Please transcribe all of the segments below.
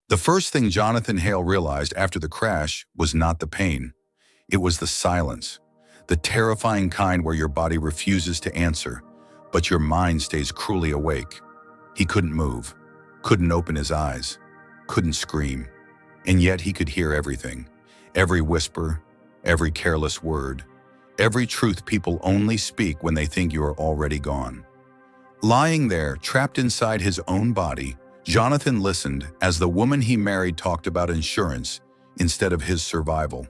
The first thing Jonathan Hale realized after the crash was not the pain. It was the silence, the terrifying kind where your body refuses to answer, but your mind stays cruelly awake. He couldn't move, couldn't open his eyes, couldn't scream, and yet he could hear everything. Every whisper, every careless word, every truth people only speak when they think you are already gone. Lying there, trapped inside his own body, Jonathan listened as the woman he married talked about insurance instead of his survival.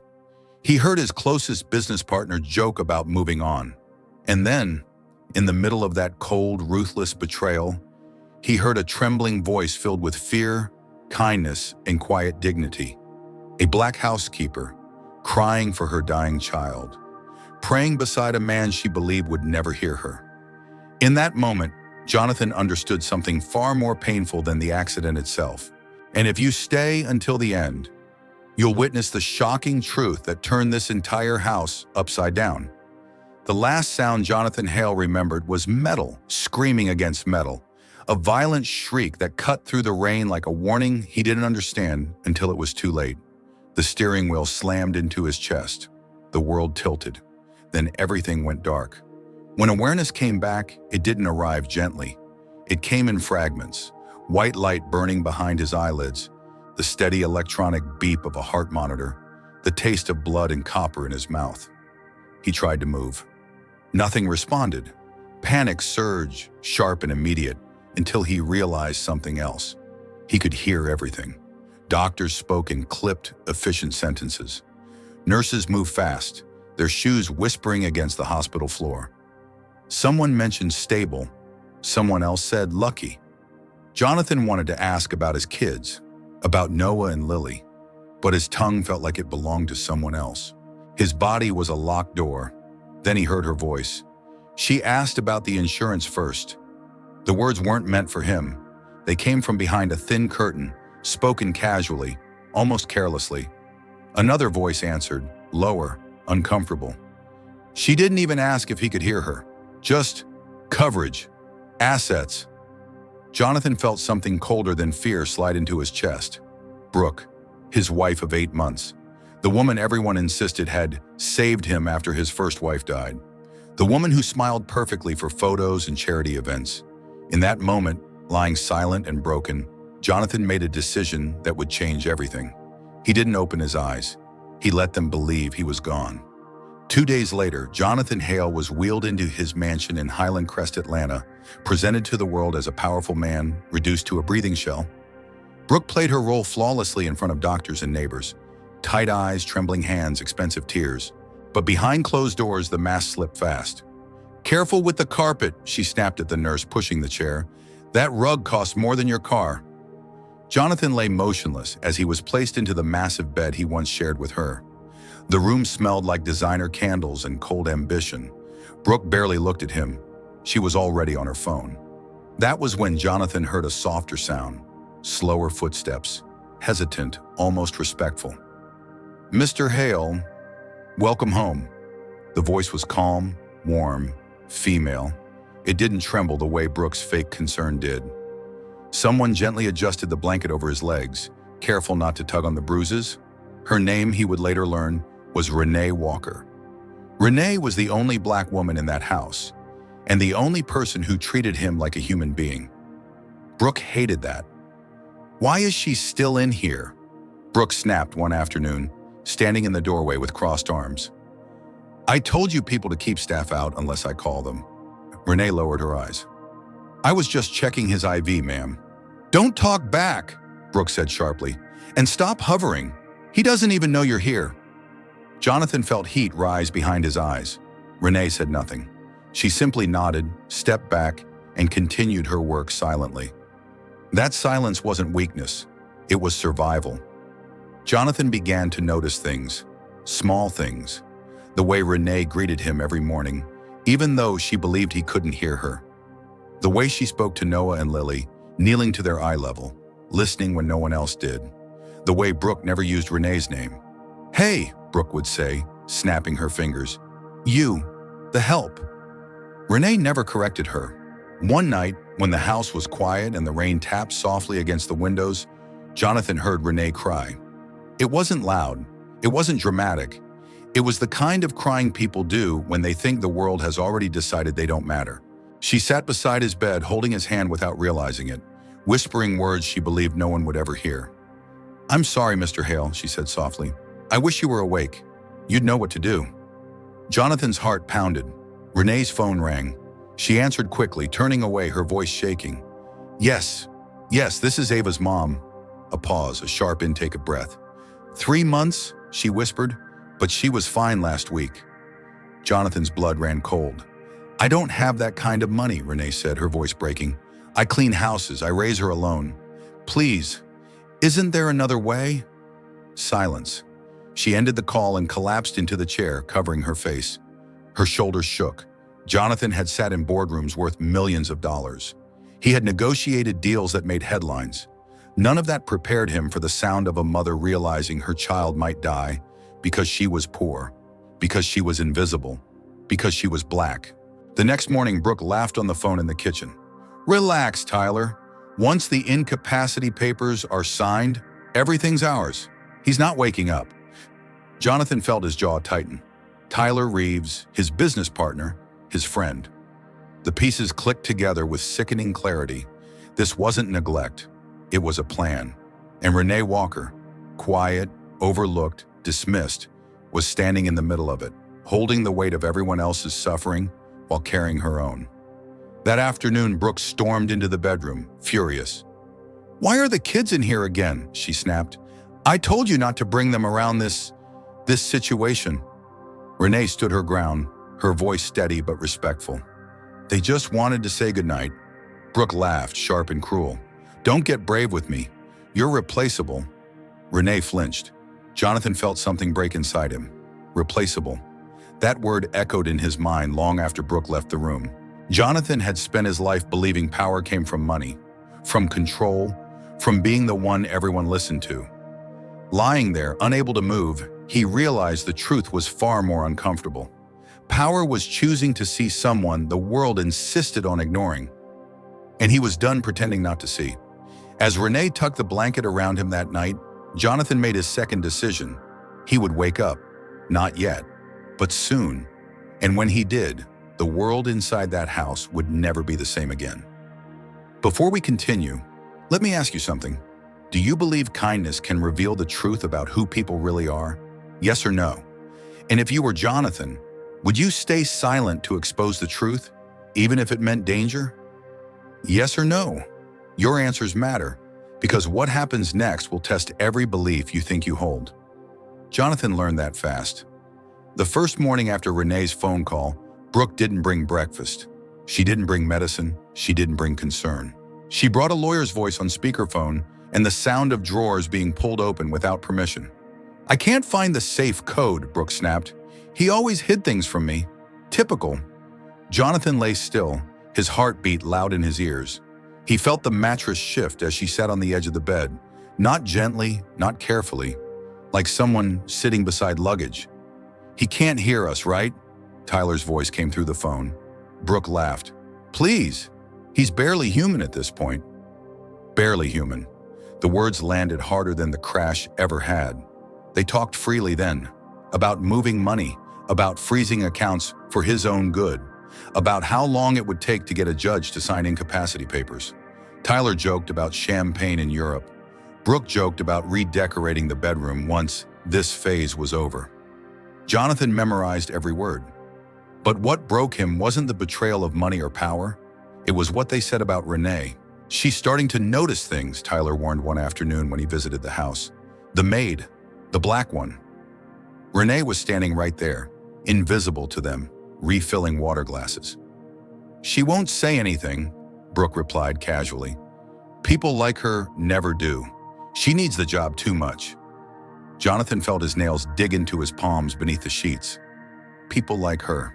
He heard his closest business partner joke about moving on. And then, in the middle of that cold, ruthless betrayal, he heard a trembling voice filled with fear, kindness, and quiet dignity. A black housekeeper, crying for her dying child, praying beside a man she believed would never hear her. In that moment, Jonathan understood something far more painful than the accident itself. And if you stay until the end, you'll witness the shocking truth that turned this entire house upside down. The last sound Jonathan Hale remembered was metal screaming against metal, a violent shriek that cut through the rain like a warning he didn't understand until it was too late. The steering wheel slammed into his chest. The world tilted. Then everything went dark. When awareness came back, it didn't arrive gently. It came in fragments, white light burning behind his eyelids, the steady electronic beep of a heart monitor, the taste of blood and copper in his mouth. He tried to move. Nothing responded. Panic surged, sharp and immediate, until he realized something else. He could hear everything. Doctors spoke in clipped, efficient sentences. Nurses moved fast, their shoes whispering against the hospital floor. Someone mentioned stable. Someone else said lucky. Jonathan wanted to ask about his kids, about Noah and Lily, but his tongue felt like it belonged to someone else. His body was a locked door. Then he heard her voice. She asked about the insurance first. The words weren't meant for him. They came from behind a thin curtain, spoken casually, almost carelessly. Another voice answered, lower, uncomfortable. She didn't even ask if he could hear her. Just coverage, assets. Jonathan felt something colder than fear slide into his chest. Brooke, his wife of 8 months. The woman everyone insisted had saved him after his first wife died. The woman who smiled perfectly for photos and charity events. In that moment, lying silent and broken, Jonathan made a decision that would change everything. He didn't open his eyes. He let them believe he was gone. 2 days later, Jonathan Hale was wheeled into his mansion in Highland Crest, Atlanta, presented to the world as a powerful man, reduced to a breathing shell. Brooke played her role flawlessly in front of doctors and neighbors. Tight eyes, trembling hands, expensive tears. But behind closed doors, the mask slipped fast. "Careful with the carpet," she snapped at the nurse pushing the chair. "That rug costs more than your car." Jonathan lay motionless as he was placed into the massive bed he once shared with her. The room smelled like designer candles and cold ambition. Brooke barely looked at him. She was already on her phone. That was when Jonathan heard a softer sound, slower footsteps, hesitant, almost respectful. "Mr. Hale, welcome home." The voice was calm, warm, female. It didn't tremble the way Brooke's fake concern did. Someone gently adjusted the blanket over his legs, careful not to tug on the bruises. Her name, he would later learn, was Renee Walker. Renee was the only black woman in that house, and the only person who treated him like a human being. Brooke hated that. "Why is she still in here?" Brooke snapped one afternoon, standing in the doorway with crossed arms. "I told you people to keep staff out unless I call them." Renee lowered her eyes. "I was just checking his IV, ma'am." "Don't talk back," Brooke said sharply, "and stop hovering. He doesn't even know you're here." Jonathan felt heat rise behind his eyes. Renee said nothing. She simply nodded, stepped back, and continued her work silently. That silence wasn't weakness. It was survival. Jonathan began to notice things, small things. The way Renee greeted him every morning, even though she believed he couldn't hear her. The way she spoke to Noah and Lily, kneeling to their eye level, listening when no one else did. The way Brooke never used Renee's name. "Hey," Brooke would say, snapping her fingers. "You, the help." Renee never corrected her. One night, when the house was quiet and the rain tapped softly against the windows, Jonathan heard Renee cry. It wasn't loud. It wasn't dramatic. It was the kind of crying people do when they think the world has already decided they don't matter. She sat beside his bed, holding his hand without realizing it, whispering words she believed no one would ever hear. "I'm sorry, Mr. Hale," she said softly. "I wish you were awake. You'd know what to do." Jonathan's heart pounded. Renee's phone rang. She answered quickly, turning away, her voice shaking. Yes, this is Ava's mom." A pause, a sharp intake of breath. 3 months, she whispered, "but she was fine last week." Jonathan's blood ran cold. "I don't have that kind of money," Renee said, her voice breaking. "I clean houses, I raise her alone. Please, isn't there another way?" Silence. She ended the call and collapsed into the chair, covering her face. Her shoulders shook. Jonathan had sat in boardrooms worth millions of dollars. He had negotiated deals that made headlines. None of that prepared him for the sound of a mother realizing her child might die because she was poor, because she was invisible, because she was black. The next morning, Brooke laughed on the phone in the kitchen. "Relax, Tyler. Once the incapacity papers are signed, everything's ours." He's not waking up. Jonathan felt his jaw tighten. Tyler Reeves, his business partner, his friend. The pieces clicked together with sickening clarity. This wasn't neglect. It was a plan. And Renee Walker, quiet, overlooked, dismissed, was standing in the middle of it, holding the weight of everyone else's suffering while carrying her own. That afternoon, Brooke stormed into the bedroom, furious. "Why are the kids in here again?" she snapped. "I told you not to bring them around this situation." Renee stood her ground, her voice steady but respectful. "They just wanted to say goodnight." Brooke laughed, sharp and cruel. "Don't get brave with me. You're replaceable." Renee flinched. Jonathan felt something break inside him. Replaceable. That word echoed in his mind long after Brooke left the room. Jonathan had spent his life believing power came from money, from control, from being the one everyone listened to. Lying there, unable to move, he realized the truth was far more uncomfortable. Power was choosing to see someone the world insisted on ignoring. And he was done pretending not to see. As Renee tucked the blanket around him that night, Jonathan made his second decision. He would wake up. Not yet, but soon. And when he did, the world inside that house would never be the same again. Before we continue, let me ask you something. Do you believe kindness can reveal the truth about who people really are? Yes or no? And if you were Jonathan, would you stay silent to expose the truth, even if it meant danger? Yes or no? Your answers matter, because what happens next will test every belief you think you hold. Jonathan learned that fast. The first morning after Renee's phone call, Brooke didn't bring breakfast. She didn't bring medicine. She didn't bring concern. She brought a lawyer's voice on speakerphone and the sound of drawers being pulled open without permission. "I can't find the safe code," Brooke snapped. "He always hid things from me." Typical. Jonathan lay still, his heart beat loud in his ears. He felt the mattress shift as she sat on the edge of the bed, not gently, not carefully, like someone sitting beside luggage. "He can't hear us, right?" Tyler's voice came through the phone. Brooke laughed. "Please, he's barely human at this point." Barely human. The words landed harder than the crash ever had. They talked freely then, about moving money, about freezing accounts for his own good, about how long it would take to get a judge to sign incapacity papers. Tyler joked about champagne in Europe. Brooke joked about redecorating the bedroom once this phase was over. Jonathan memorized every word. But what broke him wasn't the betrayal of money or power. It was what they said about Renee. "She's starting to notice things," Tyler warned one afternoon when he visited the house. "The maid, the black one." Renee was standing right there, invisible to them, refilling water glasses. "She won't say anything," Brooke replied casually. "People like her never do. She needs the job too much." Jonathan felt his nails dig into his palms beneath the sheets. People like her.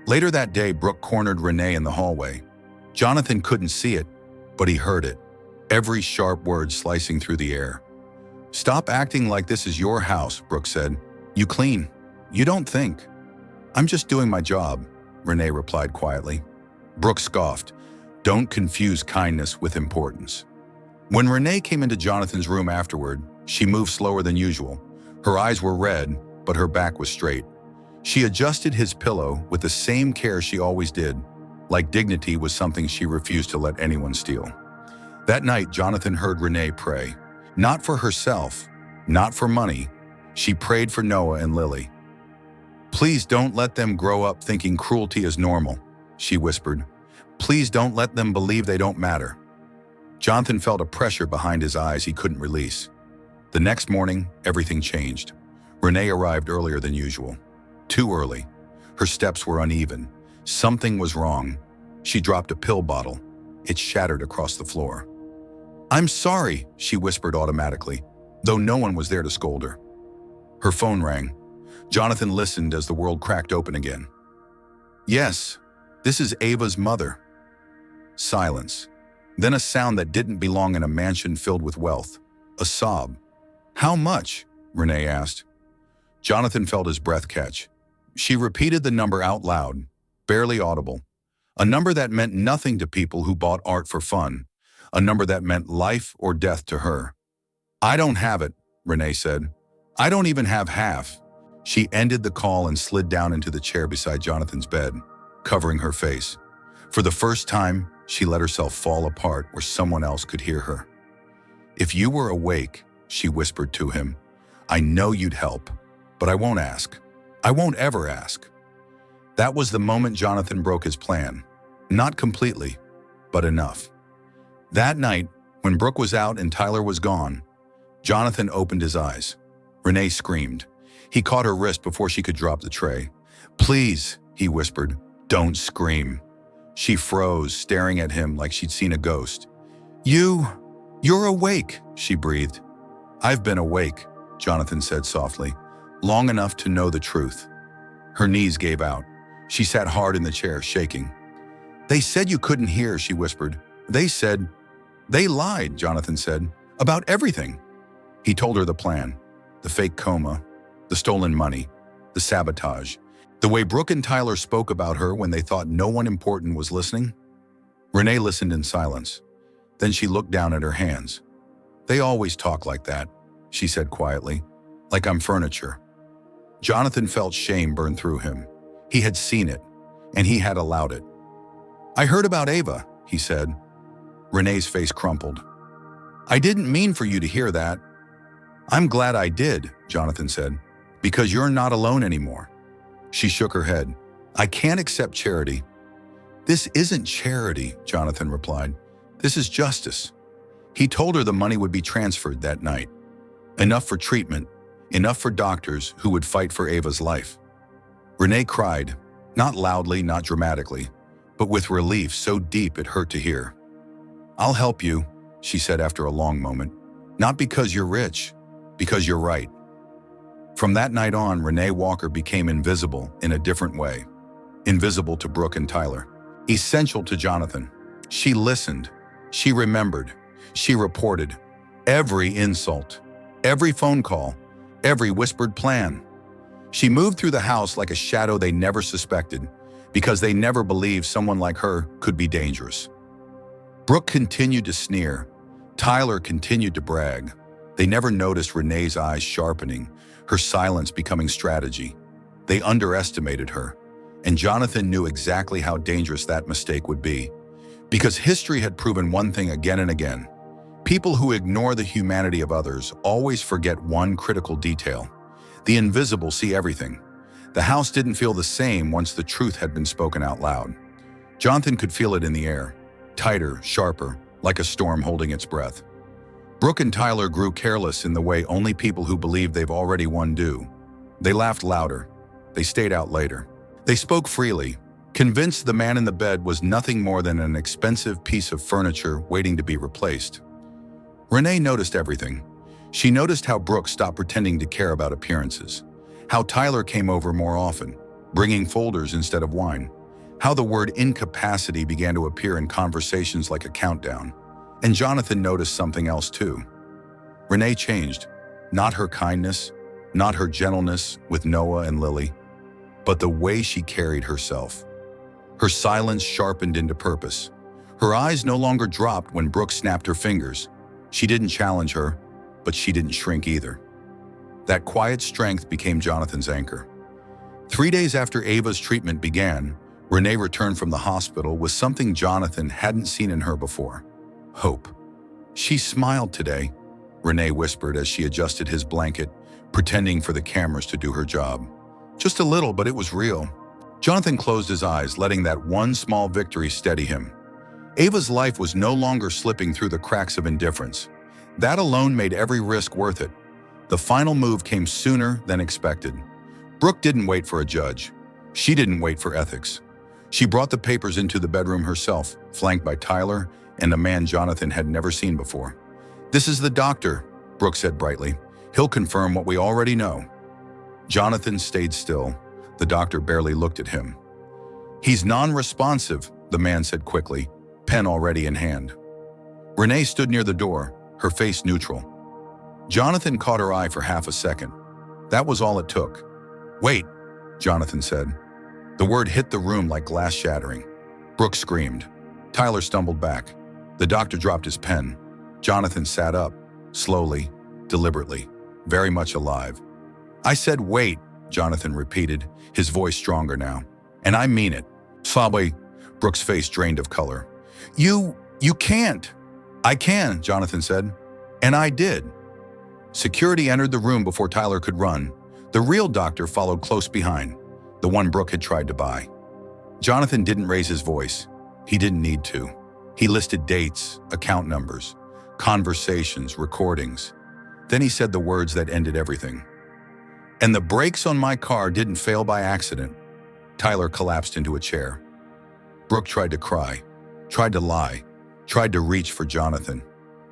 Later that day, Brooke cornered Renee in the hallway. Jonathan couldn't see it, but he heard it, every sharp word slicing through the air. "Stop acting like this is your house," Brooke said. "You clean. You don't think." "I'm just doing my job," Renee replied quietly. Brooke scoffed. "Don't confuse kindness with importance." When Renee came into Jonathan's room afterward, she moved slower than usual. Her eyes were red, but her back was straight. She adjusted his pillow with the same care she always did, like dignity was something she refused to let anyone steal. That night, Jonathan heard Renee pray. Not for herself, not for money. She prayed for Noah and Lily. "Please don't let them grow up thinking cruelty is normal," she whispered. "Please don't let them believe they don't matter." Jonathan felt a pressure behind his eyes he couldn't release. The next morning, everything changed. Renee arrived earlier than usual. Too early. Her steps were uneven. Something was wrong. She dropped a pill bottle. It shattered across the floor. "I'm sorry," she whispered automatically, though no one was there to scold her. Her phone rang. Jonathan listened as the world cracked open again. "Yes, this is Ava's mother." Silence. Then a sound that didn't belong in a mansion filled with wealth. A sob. "How much?" Renee asked. Jonathan felt his breath catch. She repeated the number out loud, barely audible. A number that meant nothing to people who bought art for fun. A number that meant life or death to her. "I don't have it," Renee said. "I don't even have half." She ended the call and slid down into the chair beside Jonathan's bed, covering her face. For the first time, she let herself fall apart where someone else could hear her. "If you were awake," she whispered to him, "I know you'd help, but I won't ask. I won't ever ask." That was the moment Jonathan broke his plan. Not completely, but enough. That night, when Brooke was out and Tyler was gone, Jonathan opened his eyes. Renee screamed. He caught her wrist before she could drop the tray. "Please," he whispered, "don't scream." She froze, staring at him like she'd seen a ghost. You're awake," she breathed. "I've been awake," Jonathan said softly, "long enough to know the truth." Her knees gave out. She sat hard in the chair, shaking. "They said you couldn't hear," she whispered. They lied," Jonathan said, "about everything." He told her the plan, the fake coma, the stolen money, the sabotage, the way Brooke and Tyler spoke about her when they thought no one important was listening. Renee listened in silence. Then she looked down at her hands. "They always talk like that," she said quietly, "like I'm furniture." Jonathan felt shame burn through him. He had seen it, and he had allowed it. "I heard about Ava," he said. Renee's face crumpled. "I didn't mean for you to hear that." "I'm glad I did," Jonathan said, "because you're not alone anymore." She shook her head. "I can't accept charity." "This isn't charity," Jonathan replied. "This is justice." He told her the money would be transferred that night. Enough for treatment, enough for doctors who would fight for Ava's life. Renee cried, not loudly, not dramatically, but with relief so deep it hurt to hear. "I'll help you," she said after a long moment. "Not because you're rich, because you're right." From that night on, Renee Walker became invisible in a different way. Invisible to Brooke and Tyler. Essential to Jonathan. She listened. She remembered. She reported. Every insult. Every phone call. Every whispered plan. She moved through the house like a shadow they never suspected, because they never believed someone like her could be dangerous. Brooke continued to sneer. Tyler continued to brag. They never noticed Renee's eyes sharpening, her silence becoming strategy. They underestimated her, and Jonathan knew exactly how dangerous that mistake would be. Because history had proven one thing again and again. People who ignore the humanity of others always forget one critical detail. The invisible see everything. The house didn't feel the same once the truth had been spoken out loud. Jonathan could feel it in the air. Tighter, sharper, like a storm holding its breath. Brooke and Tyler grew careless in the way only people who believe they've already won do. They laughed louder. They stayed out later. They spoke freely, convinced the man in the bed was nothing more than an expensive piece of furniture waiting to be replaced. Renee noticed everything. She noticed how Brooke stopped pretending to care about appearances, how Tyler came over more often, bringing folders instead of wine, how the word incapacity began to appear in conversations like a countdown. And Jonathan noticed something else too. Renee changed, not her kindness, not her gentleness with Noah and Lily, but the way she carried herself. Her silence sharpened into purpose. Her eyes no longer dropped when Brooke snapped her fingers. She didn't challenge her, but she didn't shrink either. That quiet strength became Jonathan's anchor. 3 days after Ava's treatment began, Renee returned from the hospital with something Jonathan hadn't seen in her before: hope. She smiled today, Renee whispered as she adjusted his blanket, pretending for the cameras to do her job. Just a little, but it was real. Jonathan closed his eyes, letting that one small victory steady him. Ava's life was no longer slipping through the cracks of indifference. That alone made every risk worth it. The final move came sooner than expected. Brooke didn't wait for a judge. She didn't wait for ethics. She brought the papers into the bedroom herself, flanked by Tyler and a man Jonathan had never seen before. "This is the doctor," Brooke said brightly. "He'll confirm what we already know." Jonathan stayed still. The doctor barely looked at him. "He's non-responsive," the man said quickly, pen already in hand. Renee stood near the door, her face neutral. Jonathan caught her eye for half a second. That was all it took. "Wait," Jonathan said. The word hit the room like glass shattering. Brooke screamed. Tyler stumbled back. The doctor dropped his pen. Jonathan sat up, slowly, deliberately, very much alive. "I said wait," Jonathan repeated, his voice stronger now. "And I mean it." "Fabi," Brooke's face drained of color. You can't." "I can," Jonathan said. "And I did." Security entered the room before Tyler could run. The real doctor followed close behind, the one Brooke had tried to buy. Jonathan didn't raise his voice. He didn't need to. He listed dates, account numbers, conversations, recordings. Then he said the words that ended everything. "And the brakes on my car didn't fail by accident." Tyler collapsed into a chair. Brooke tried to cry, tried to lie, tried to reach for Jonathan.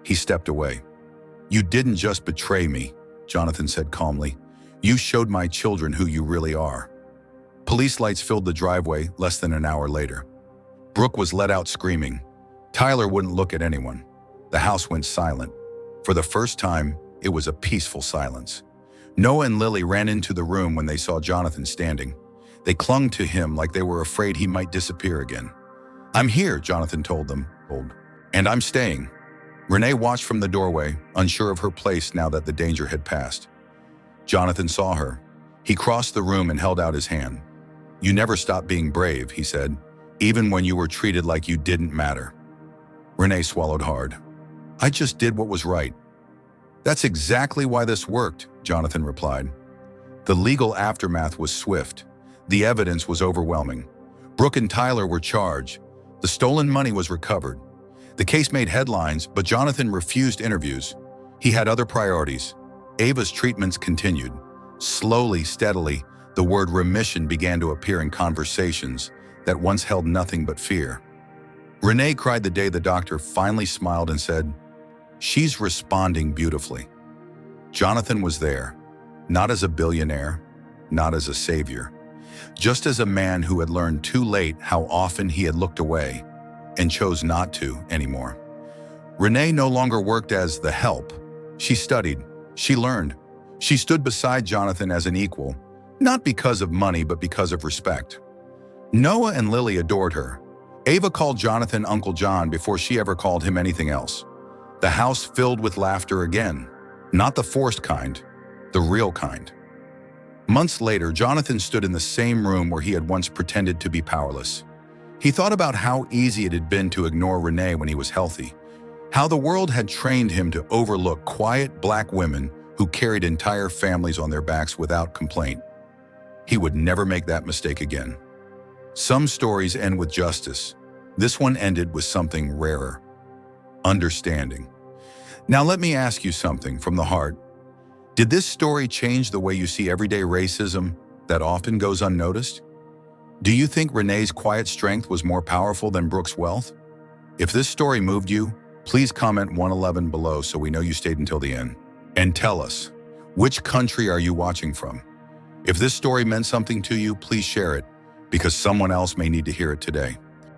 He stepped away. "You didn't just betray me," Jonathan said calmly. "You showed my children who you really are." Police lights filled the driveway less than an hour later. Brooke was let out screaming. Tyler wouldn't look at anyone. The house went silent. For the first time, it was a peaceful silence. Noah and Lily ran into the room when they saw Jonathan standing. They clung to him like they were afraid he might disappear again. "I'm here," Jonathan told them, "and I'm staying." Renee watched from the doorway, unsure of her place now that the danger had passed. Jonathan saw her. He crossed the room and held out his hand. "You never stopped being brave," he said, "even when you were treated like you didn't matter." Renee swallowed hard. "I just did what was right." "That's exactly why this worked," Jonathan replied. The legal aftermath was swift. The evidence was overwhelming. Brooke and Tyler were charged. The stolen money was recovered. The case made headlines, but Jonathan refused interviews. He had other priorities. Ava's treatments continued. Slowly, steadily, the word remission began to appear in conversations that once held nothing but fear. Renee cried the day the doctor finally smiled and said, "She's responding beautifully." Jonathan was there, not as a billionaire, not as a savior, just as a man who had learned too late how often he had looked away and chose not to anymore. Renee no longer worked as the help. She studied, she learned, she stood beside Jonathan as an equal, not because of money but because of respect. Noah and Lily adored her. Ava called Jonathan Uncle John before she ever called him anything else. The house filled with laughter again, not the forced kind, the real kind. Months later, Jonathan stood in the same room where he had once pretended to be powerless. He thought about how easy it had been to ignore Renee when he was healthy, how the world had trained him to overlook quiet black women who carried entire families on their backs without complaint. He would never make that mistake again. Some stories end with justice. This one ended with something rarer: understanding. Now let me ask you something from the heart. Did this story change the way you see everyday racism that often goes unnoticed? Do you think Renee's quiet strength was more powerful than Brooke's wealth? If this story moved you, please comment 111 below so we know you stayed until the end. And tell us, which country are you watching from? If this story meant something to you, please share it, because someone else may need to hear it today.